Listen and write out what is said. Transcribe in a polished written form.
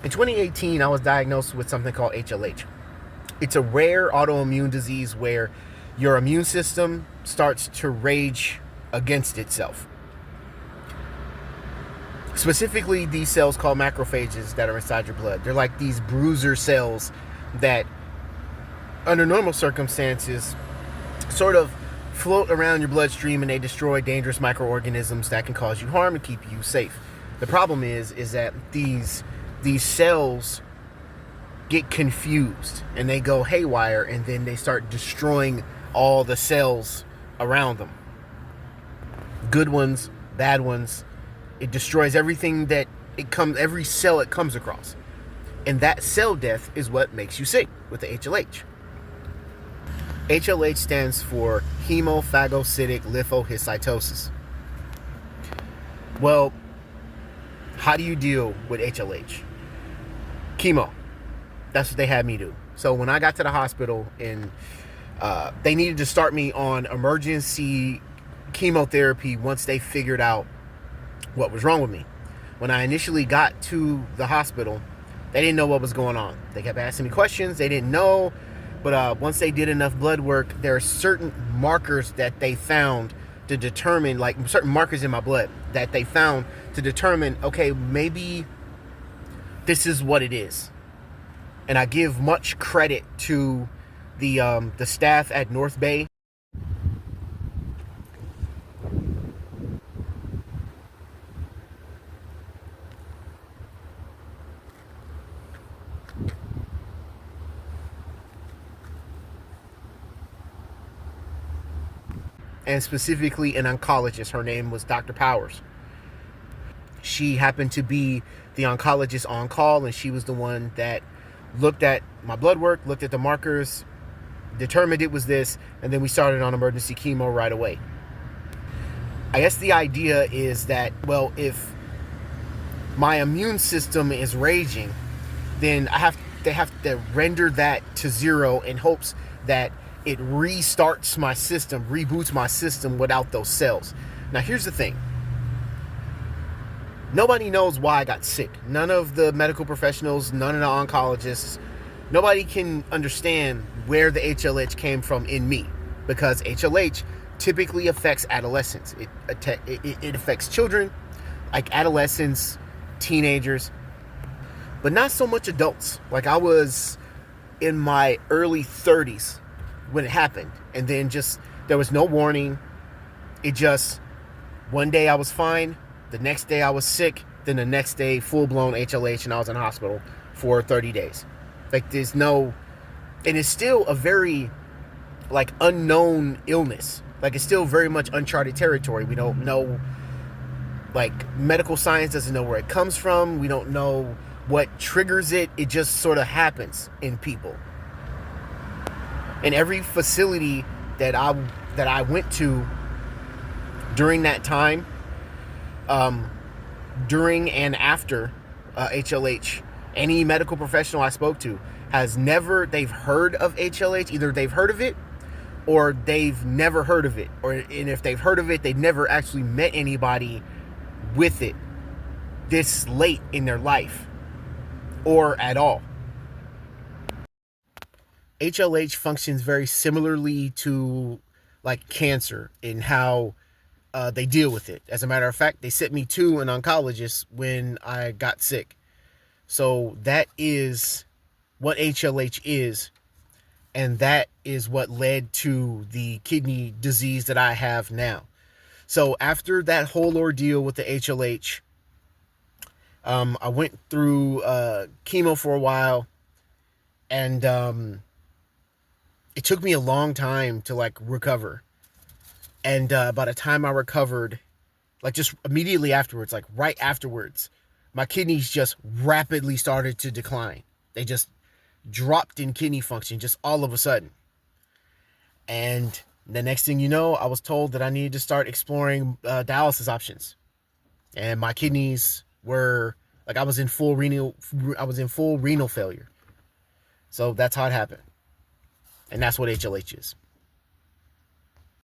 In 2018, I was diagnosed with something called HLH. It's a rare autoimmune disease where your immune system starts to rage against itself. Specifically, these cells called macrophages that are inside your blood. They're like these bruiser cells that, under normal circumstances, sort of float around your bloodstream, and they destroy dangerous microorganisms that can cause you harm and keep you safe. The problem is that these cells get confused and they go haywire, and then they start destroying all the cells around them. Good ones, bad ones. It destroys everything that every cell it comes across. And that cell death is what makes you sick with the HLH. HLH stands for Hemophagocytic lymphohistiocytosis. Well, how do you deal with HLH? Chemo. That's what they had me do. So when I got to the hospital, and they needed to start me on emergency chemotherapy once they figured out what was wrong with me. When I initially got to the hospital, they didn't know what was going on. They kept asking me questions. They didn't know. But once they did enough blood work, there are certain markers that they found to determine, like certain markers in my blood that they found to determine, okay, maybe this is what it is. And I give much credit to the staff at North Bay. And specifically an oncologist. Her name was Dr. Powers. She happened to be the oncologist on call, and she was the one that looked at my blood work, looked at the markers, determined it was this, and then we started on emergency chemo right away. I guess the idea is that, well, if my immune system is raging, then they have to render that to zero in hopes that it restarts my system, reboots my system without those cells. Now, here's the thing. Nobody knows why I got sick. None of the medical professionals, none of the oncologists, nobody can understand where the HLH came from in me, because HLH typically affects adolescents. It affects children, like adolescents, teenagers, but not so much adults. Like, I was in my early 30s when it happened, and then just there was no warning. It just, one day I was fine, the next day I was sick, then the next day full-blown HLH, and I was in the hospital for 30 days. Like, there's no, and it's still a very like unknown illness. Like, it's still very much uncharted territory. We don't know, like, medical science doesn't know where it comes from. We don't know what triggers it. It just sort of happens in people. And every facility that I went to during that time, during and after HLH, any medical professional I spoke to they've heard of HLH. Either they've heard of it or they've never heard of it. And if they've heard of it, they've never actually met anybody with it this late in their life or at all. HLH functions very similarly to like cancer in how they deal with it. As a matter of fact, they sent me to an oncologist when I got sick. So that is what HLH is, and that is what led to the kidney disease that I have now. So after that whole ordeal with the HLH, I went through chemo for a while, and it took me a long time to like recover. And by the time I recovered, like just immediately afterwards, like right afterwards, my kidneys just rapidly started to decline. They just dropped in kidney function just all of a sudden. And the next thing you know, I was told that I needed to start exploring dialysis options. And my kidneys were like, I was in full renal failure. So that's how it happened. And that's what HLH is.